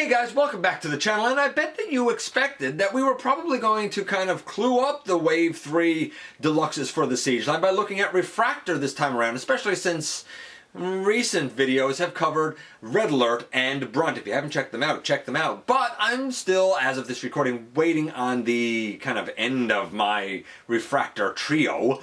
Hey guys, welcome back to the channel, and I bet that you expected that we were probably going to kind of clue up the Wave 3 Deluxes for the Siege line by looking at Refractor this time around, especially since recent videos have covered Red Alert and Brunt. If you haven't checked them out, check them out. But I'm still, as of this recording, waiting on the kind of end of my Refractor trio,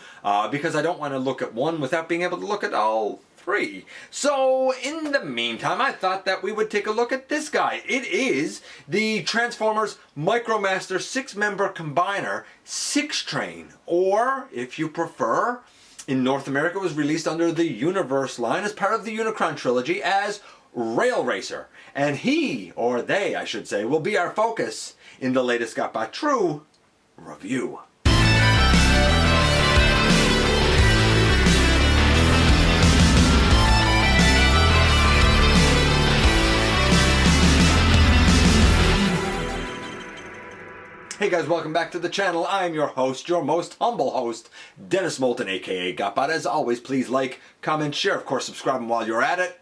because I don't want to look at one without being able to look at all three. So in the meantime, I thought that we would take a look at this guy. It is the Transformers Micromaster 6-member combiner Sixtrain, or if you prefer, in North America it was released under the Universe line as part of the Unicron trilogy as Rail Racer. And he, or they I should say, will be our focus in the latest GotBot True review. Hey guys, welcome back to the channel. I'm your host, your most humble host, Dennis Moulton, aka GotBot. As always, please like, comment, share, of course subscribe, and while you're at it,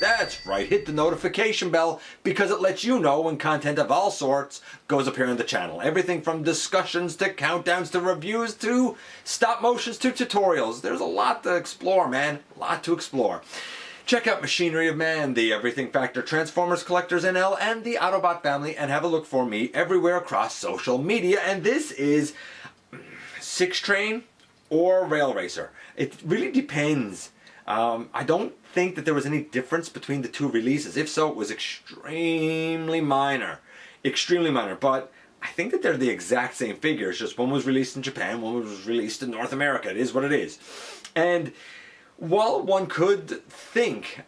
that's right, hit the notification bell, because it lets you know when content of all sorts goes up here on the channel. Everything from discussions to countdowns to reviews to stop motions to tutorials. There's a lot to explore, man, a lot to explore. Check out Machinery of Man, the Everything Factor, Transformers Collectors NL, and the Autobot family, and have a look for me everywhere across social media. And this is Sixtrain or Rail Racer. It really depends. I don't think that there was any difference between the two releases. If so, it was extremely minor. Extremely minor. But I think that they're the exact same figures. Just one was released in Japan, one was released in North America. It is what it is. And while one could think,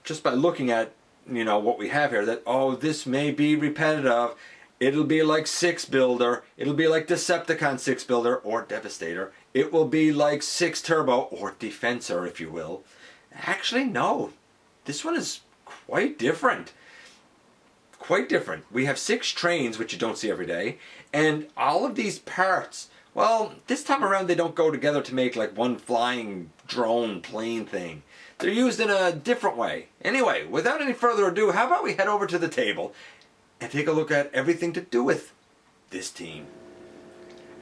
just by looking at, what we have here, that, oh, this may be repetitive, it'll be like Six Builder, it'll be like Decepticon Six Builder, or Devastator, it will be like Six Turbo, or Defensor, if you will. Actually, no. This one is quite different. Quite different. We have 6 trains, which you don't see every day, and all of these parts, well, this time around they don't go together to make like one flying drone plane thing. They're used in a different way. Anyway, without any further ado, how about we head over to the table and take a look at everything to do with this team.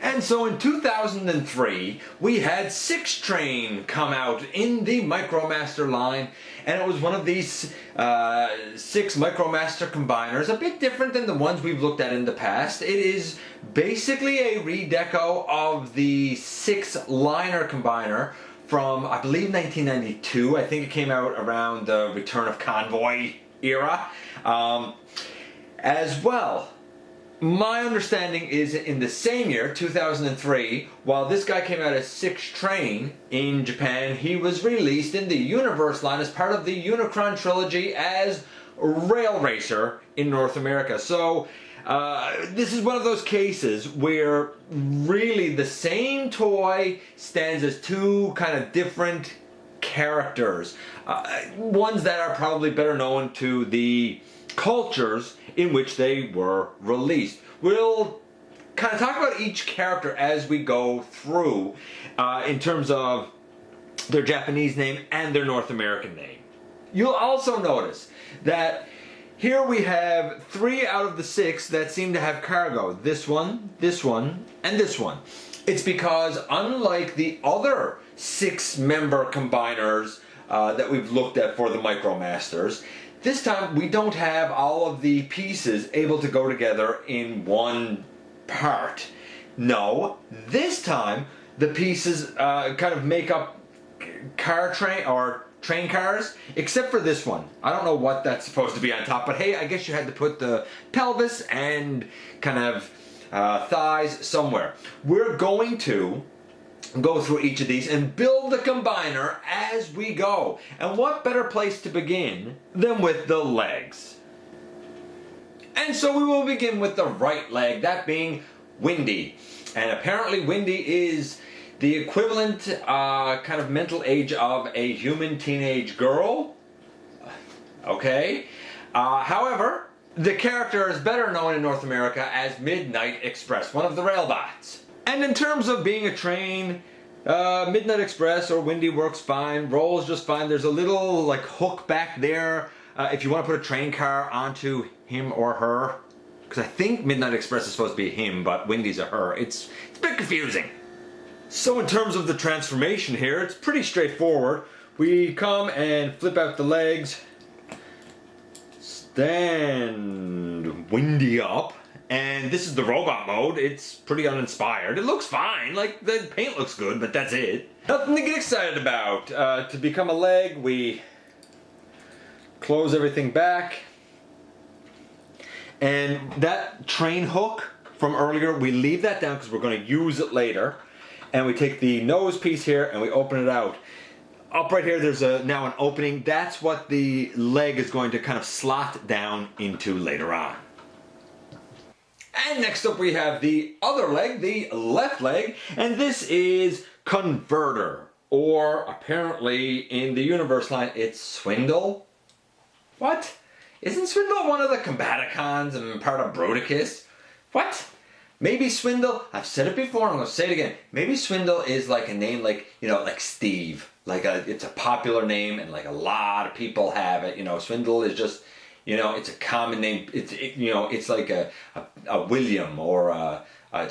And so in 2003, we had Sixtrain come out in the Micromaster line, and it was one of these 6 Micromaster combiners, a bit different than the ones we've looked at in the past. It is basically a redeco of the 6-liner combiner from, I believe, 1992. I think it came out around the Return of Convoy era. As well, my understanding is in the same year, 2003, while this guy came out as Sixtrain in Japan, he was released in the Universe line as part of the Unicron trilogy as Rail Racer in North America. So this is one of those cases where really the same toy stands as two kind of different characters. Ones that are probably better known to the cultures in which they were released. We'll kind of talk about each character as we go through in terms of their Japanese name and their North American name. You'll also notice that here we have 3 out of the 6 that seem to have cargo. This one, and this one. It's because unlike the other 6-member combiners that we've looked at for the Micromasters, this time we don't have all of the pieces able to go together in one part. No, this time the pieces kind of make up train cars, except for this one. I don't know what that's supposed to be on top, but hey, I guess you had to put the pelvis and kind of thighs somewhere. We're going to go through each of these and build the combiner as we go. And what better place to begin than with the legs? And so we will begin with the right leg, that being Windy. And apparently Windy is the equivalent kind of mental age of a human teenage girl. Okay. However, the character is better known in North America as Midnight Express, one of the Railbots. And in terms of being a train, Midnight Express or Windy works fine, rolls just fine. There's a little like hook back there if you want to put a train car onto him or her, because I think Midnight Express is supposed to be him, but Windy's a her. It's a bit confusing. So in terms of the transformation here, it's pretty straightforward. We come and flip out the legs, stand Windy up, and this is the robot mode. It's pretty uninspired. It looks fine, like the paint looks good, but that's it. Nothing to get excited about. To become a leg, we close everything back, and that train hook from earlier, we leave that down because we're going to use it later. And we take the nose piece here and we open it out. Up right here, there's now an opening. That's what the leg is going to kind of slot down into later on. And next up we have the other leg, the left leg, and this is Converter, or apparently in the universe line it's Swindle. What? Isn't Swindle one of the Combaticons and part of Brodicus? What? Maybe Swindle, I've said it before, I'm going to say it again. Maybe Swindle is like a name like, you know, like Steve. Like it's a popular name and like a lot of people have it. You know, Swindle is just, you know, it's a common name. You know, it's like a William or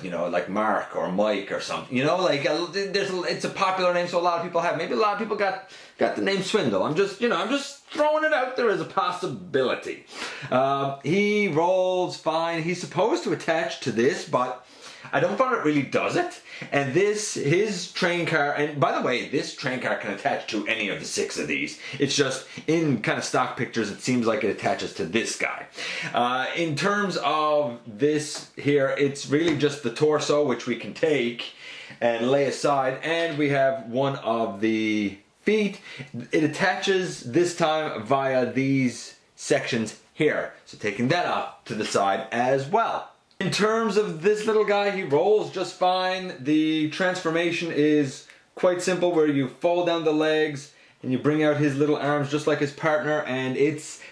you know, like Mark or Mike or something. You know, like it's a popular name, so a lot of people have it. Maybe a lot of people got the name Swindle. I'm just throwing it out there as a possibility. He rolls fine. He's supposed to attach to this, but I don't find it really does it. And his train car, and by the way, this train car can attach to any of the 6 of these. It's just in kind of stock pictures, it seems like it attaches to this guy. In terms of this here, it's really just the torso, which we can take and lay aside, and we have one of the feet. It attaches this time via these sections here. So taking that off to the side as well. In terms of this little guy, he rolls just fine. The transformation is quite simple, where you fold down the legs and you bring out his little arms just like his partner, and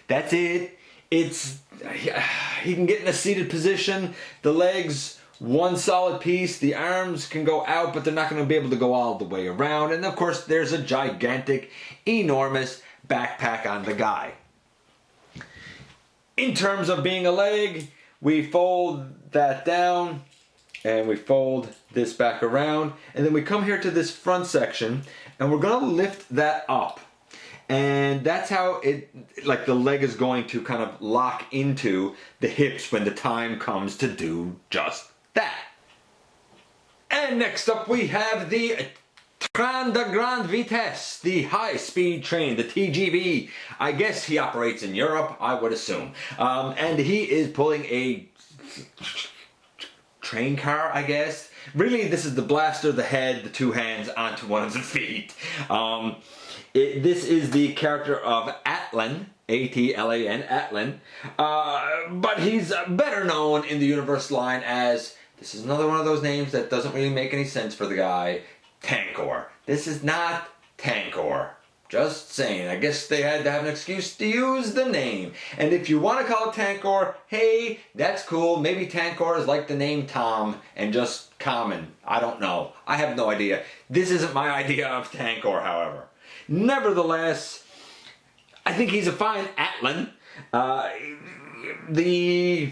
that's it. He can get in a seated position. The legs, one solid piece. The arms can go out, but they're not going to be able to go all the way around. And of course, there's a gigantic, enormous backpack on the guy. In terms of being a leg, we fold that down and we fold this back around, and then we come here to this front section and we're going to lift that up, and that's how like the leg is going to kind of lock into the hips when the time comes to do just that. And next up we have the Train de Grande Vitesse, the high-speed train, the TGV. I guess he operates in Europe, I would assume. And he is pulling a train car, I guess. Really, this is the blaster, the head, the 2 hands onto one of the feet. This is the character of Atlan, A-T-L-A-N, Atlin. But he's better known in the universe line as, this is another one of those names that doesn't really make any sense for the guy, Tankor. This is not Tankor. Just saying. I guess they had to have an excuse to use the name. And if you want to call it Tankor, hey, that's cool. Maybe Tankor is like the name Tom and just common. I don't know. I have no idea. This isn't my idea of Tankor, however. Nevertheless, I think he's a fine Atlin. The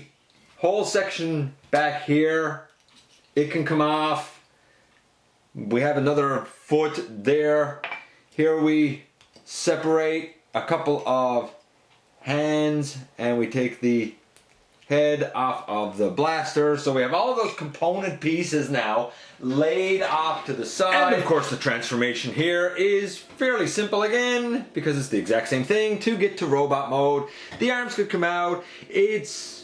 whole section back here, it can come off. We have another foot there. Here we separate a couple of hands and we take the head off of the blaster. So we have all of those component pieces now laid off to the side. And of course the transformation here is fairly simple again, because it's the exact same thing to get to robot mode. The arms could come out. It's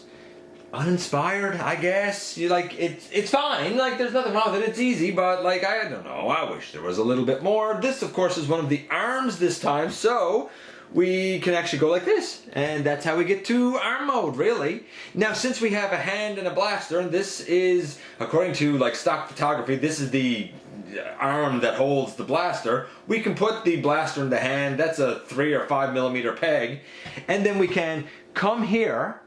uninspired, I guess. It's fine. Like, there's nothing wrong with it. It's easy, but like, I don't know. I wish there was a little bit more. This, of course, is one of the arms this time, so we can actually go like this, and that's how we get to arm mode, really. Now, since we have a hand and a blaster, and this is, according to like stock photography, this is the arm that holds the blaster, we can put the blaster in the hand. That's a 3 or 5 millimeter peg, and then we can come here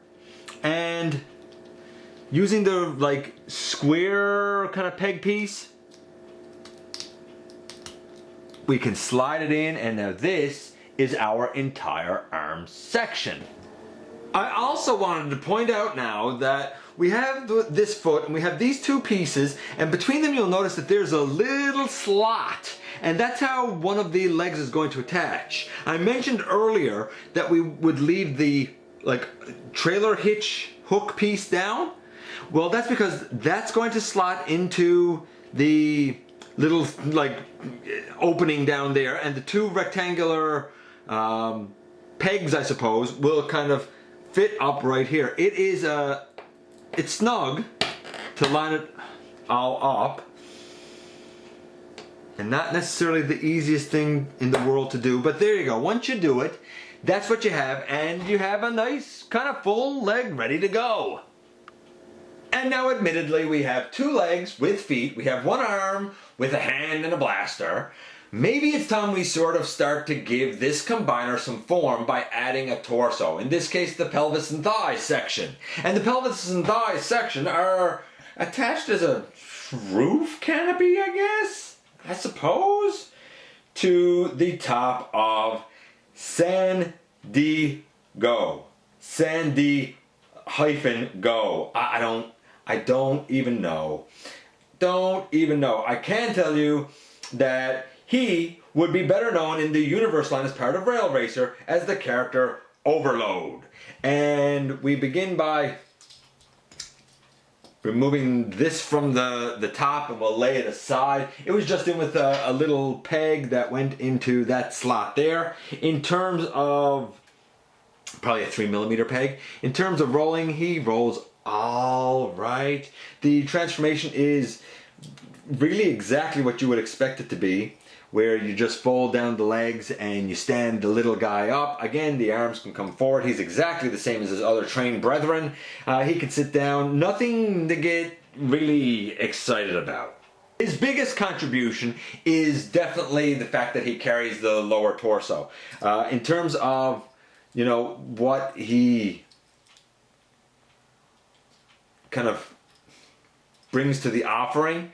and using the like square kind of peg piece, we can slide it in, and now this is our entire arm section. I also wanted to point out now that we have this foot and we have these two pieces, and between them you'll notice that there's a little slot, and that's how one of the legs is going to attach. I mentioned earlier that we would leave the trailer hitch hook piece down. Well, that's because that's going to slot into the little opening down there, and the two rectangular pegs, I suppose, will kind of fit up right here. It's snug to line it all up, and not necessarily the easiest thing in the world to do, but there you go. Once you do it, that's what you have, and you have a nice kind of full leg ready to go. And now admittedly we have two legs with feet, we have one arm with a hand and a blaster. Maybe it's time we sort of start to give this combiner some form by adding a torso. In this case, the pelvis and thighs section. And the pelvis and thighs section are attached as a roof canopy, I suppose, to the top of San Go. Sandy-go. I don't even know. I can tell you that he would be better known in the universe line as part of Rail Racer as the character Overload. And we begin by removing this from the top, and we'll lay it aside. It was just in with a little peg that went into that slot there. In terms of probably a 3mm peg. In terms of rolling, he rolls all right. The transformation is really exactly what you would expect it to be, where you just fold down the legs and you stand the little guy up. Again, the arms can come forward. He's exactly the same as his other trained brethren. He can sit down. Nothing to get really excited about. His biggest contribution is definitely the fact that he carries the lower torso. In terms of, what he kind of brings to the offering,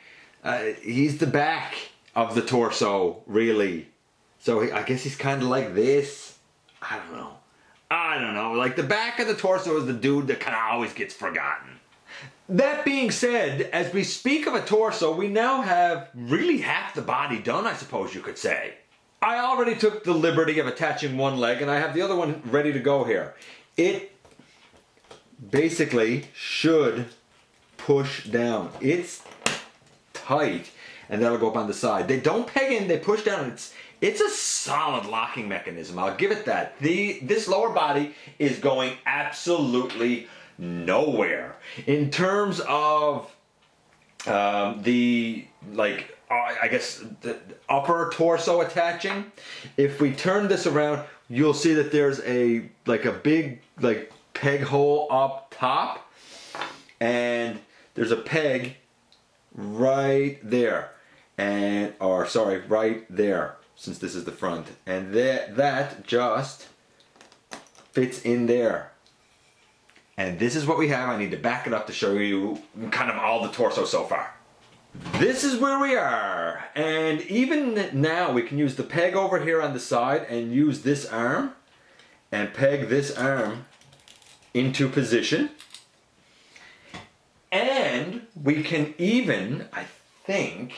he's the back of the torso, really. So I guess he's kind of like this. I don't know. Like, the back of the torso is the dude that kind of always gets forgotten. That being said, as we speak of a torso, we now have really half the body done, I suppose you could say. I already took the liberty of attaching one leg, and I have the other one ready to go here. It basically should push down. It's tight, and that'll go up on the side. They don't peg in, they push down. It's a solid locking mechanism, I'll give it that. This lower body is going absolutely nowhere. In terms of the upper torso attaching, if we turn this around, you'll see that there's a big peg hole up top, and there's a peg right there, right there, since this is the front, and that just fits in there. And this is what we have. I need to back it up to show you kind of all the torso so far. This is where we are, and even now we can use the peg over here on the side and use this arm and peg this arm into position. And we can even, I think,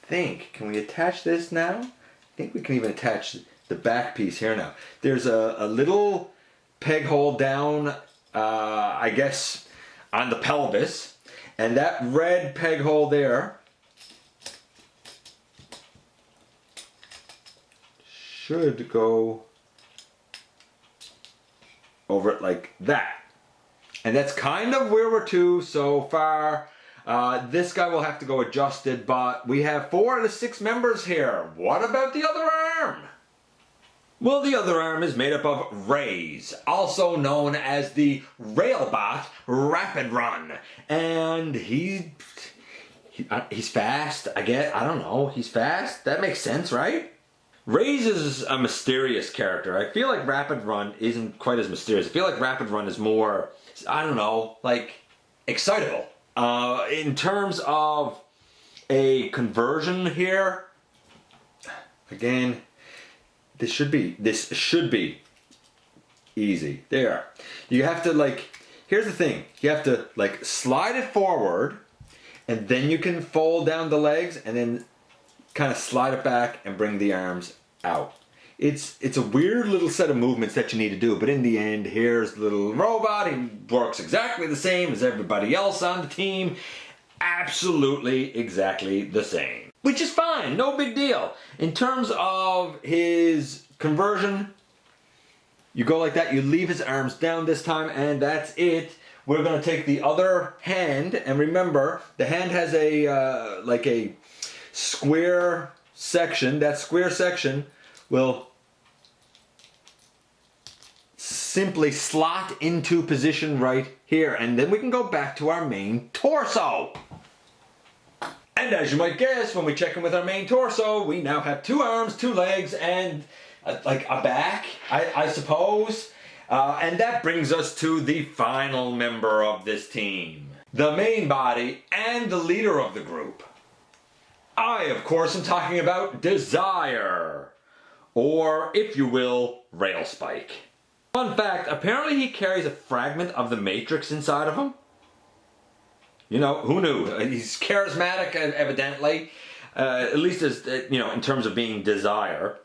can we attach this now? I think we can even attach the back piece here now. There's a little peg hole down, I guess, on the pelvis. And that red peg hole there should go over it like that. And that's kind of where we're to so far. This guy will have to go adjusted, but we have 4 out of 6 members here. What about the other arm? Well, the other arm is made up of Rays, also known as the Railbot Rapid Run. And he's fast, I guess. I don't know. He's fast. That makes sense, right? Rays is a mysterious character. I feel like Rapid Run isn't quite as mysterious. I feel like Rapid Run is more, I don't know, like excitable. In terms of a conversion here, again, this should be easy. There. You have to like, here's the thing. You have to like slide it forward, and then you can fold down the legs and then kind of slide it back and bring the arms out. It's a weird little set of movements that you need to do, but in the end, here's the little robot. He works exactly the same as everybody else on the team. Absolutely exactly the same. Which is fine, no big deal. In terms of his conversion, you go like that, you leave his arms down this time, and that's it. We're going to take the other hand, and remember, the hand has a like a square section. That square section will simply slot into position right here, and then we can go back to our main torso. And as you might guess, when we check in with our main torso, we now have 2 arms, 2 legs, and like a back, I suppose. And that brings us to the final member of this team, the main body and the leader of the group. I, of course, am talking about Desire, or, if you will, Railspike. Fun fact, apparently he carries a fragment of the Matrix inside of him. You know, who knew? He's charismatic, evidently, at least as, you know, in terms of being Desire.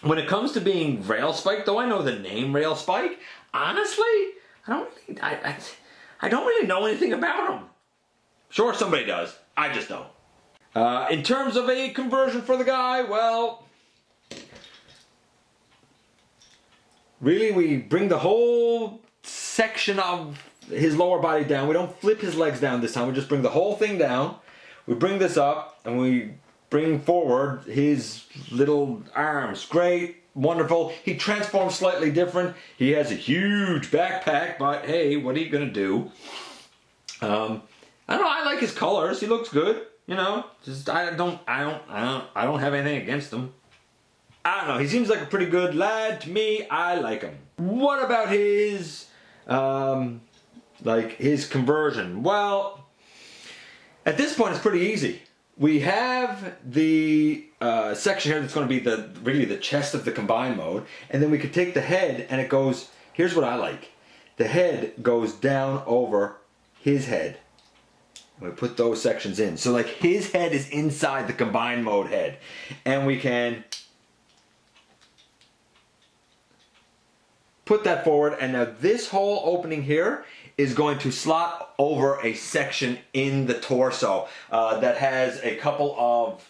When it comes to being Railspike, though I know the name Railspike, honestly, I don't really know anything about him. Sure, somebody does. I just don't. In terms of a conversion for the guy, well, really, we bring the whole section of his lower body down. We don't flip his legs down this time. We just bring the whole thing down. We bring this up, and we bring forward his little arms. Great, wonderful. He transforms slightly different. He has a huge backpack, but hey, what are you gonna do? I don't know. I like his colors. He looks good. You know, just I don't have anything against him. I don't know. He seems like a pretty good lad to me. I like him. What about his like his conversion? Well, at this point, it's pretty easy. We have the section here that's going to be really the chest of the combined mode, and then we could take the head, and it goes. Here's what I like. The head goes down over his head. We put those sections in. So like his head is inside the combined mode head. And we can put that forward. And now this whole opening here is going to slot over a section in the torso that has a couple of,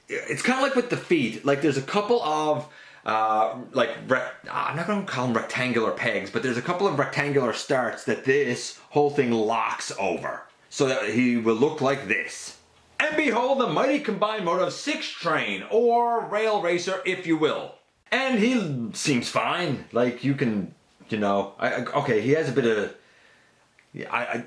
it's kind of like with the feet. Like there's a couple of I'm not going to call them rectangular pegs, but there's a couple of rectangular starts that this whole thing locks over. So that he will look like this. And behold the mighty combined mode of Sixtrain, or Rail Racer, if you will. And he seems fine. Like you can, you know, okay, he has a bit of,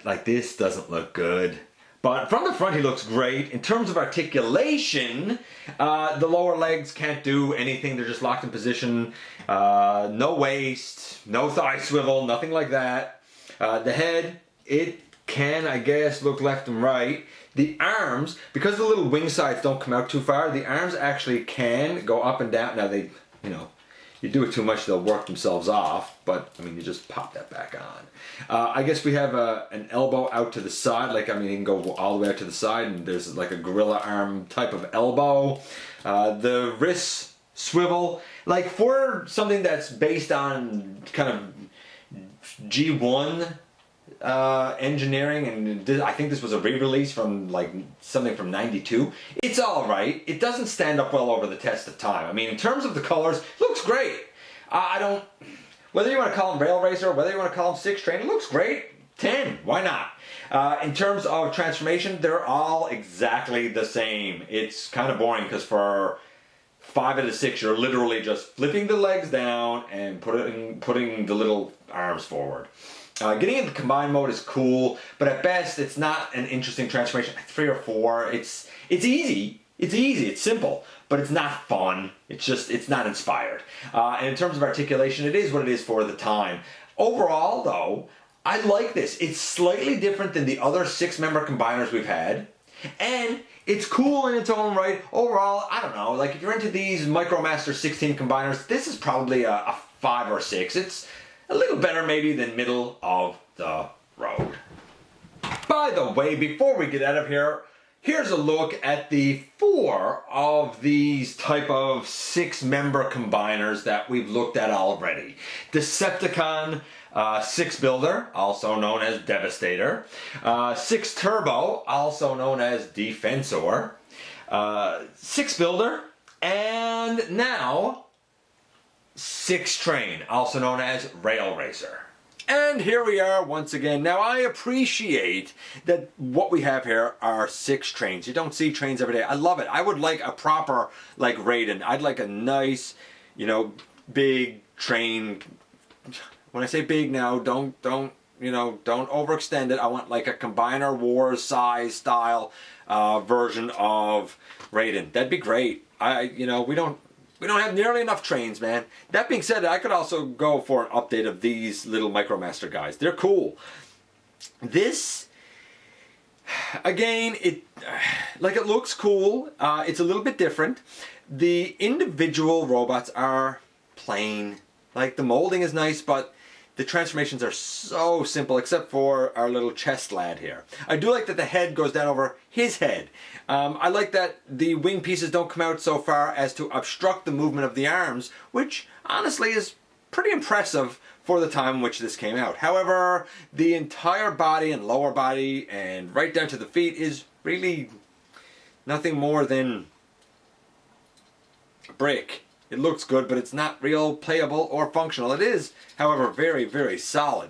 like this doesn't look good. But from the front he looks great. In terms of articulation, the lower legs can't do anything. They're just locked in position. No waist, no thigh swivel, nothing like that. The head, it can, I guess, look left and right. The arms, because the little wing sides don't come out too far, the arms actually can go up and down. Now they, you know, you do it too much, they'll work themselves off, but I mean, you just pop that back on. I guess we have an elbow out to the side, like, I mean, you can go all the way out to the side, and there's like a gorilla arm type of elbow. The wrist swivel, like for something that's based on kind of G1 engineering, and I think this was a re-release from like something from '92. It's all right. It doesn't stand up well over the test of time. I mean, in terms of the colors, it looks great. I don't, whether you want to call him Rail Racer, whether you want to call him Sixtrain, it looks great. 10, why not? In terms of transformation, they're all exactly the same. It's kind of boring because for 5 of the 6, you're literally just flipping the legs down and putting the little arms forward. Getting into combined mode is cool, but at best it's not an interesting transformation. 3 or 4, it's easy, it's simple, but it's not fun. It's not inspired. And in terms of articulation, it is what it is for the time. Overall, though, I like this. It's slightly different than the other 6-member combiners we've had. And it's cool in its own right. Overall, I don't know, like if you're into these Micromaster 16 combiners, this is probably a 5 or 6. It's a little better maybe than middle of the road. By the way, before we get out of here, here's a look at the 4 of these type of 6-member combiners that we've looked at already. Decepticon 6 Builder, also known as Devastator. 6 Turbo, also known as Defensor. 6 Builder, and now Sixtrain, also known as Rail Racer. And here we are once again. Now I appreciate that what we have here are 6 trains. You don't see trains every day. I love it. I would like a proper like Raiden. I'd like a nice, you know, big train. When I say big now, don't overextend it. I want like a Combiner Wars size style version of Raiden. That'd be great. We don't have nearly enough trains, man. That being said, I could also go for an update of these little Micromaster guys. They're cool. This, again, it looks cool. It's a little bit different. The individual robots are plain. Like the molding is nice, but the transformations are so simple, except for our little chest lad here. I do like that the head goes down over his head. I like that the wing pieces don't come out so far as to obstruct the movement of the arms, which honestly is pretty impressive for the time in which this came out. However, the entire body and lower body and right down to the feet is really nothing more than a brick. It looks good, but it's not real playable or functional. It is, however, very, very solid.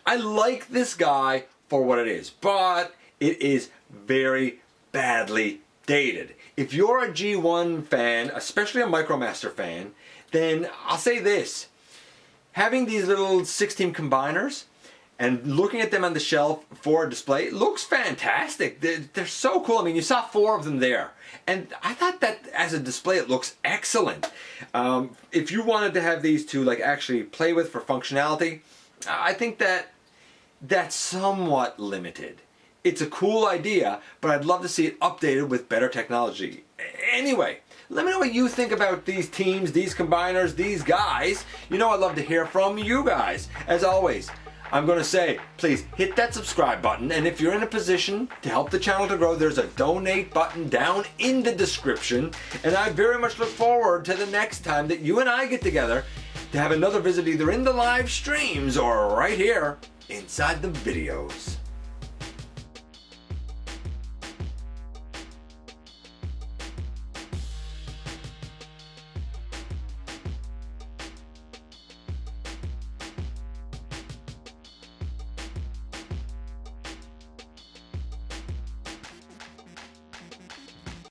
I like this guy for what it is, but it is very badly dated. If you're a G1 fan, especially a Micromaster fan, then I'll say this. Having these little 16 combiners and looking at them on the shelf for a display looks fantastic. They're so cool. I mean, you saw 4 of them there. And I thought that as a display it looks excellent. If you wanted to have these to like actually play with for functionality, I think that that's somewhat limited. It's a cool idea, but I'd love to see it updated with better technology. Anyway, let me know what you think about these teams, these combiners, these guys. You know I'd love to hear from you guys. As always, I'm going to say, please hit that subscribe button, and if you're in a position to help the channel to grow, there's a donate button down in the description, and I very much look forward to the next time that you and I get together to have another visit either in the live streams or right here inside the videos.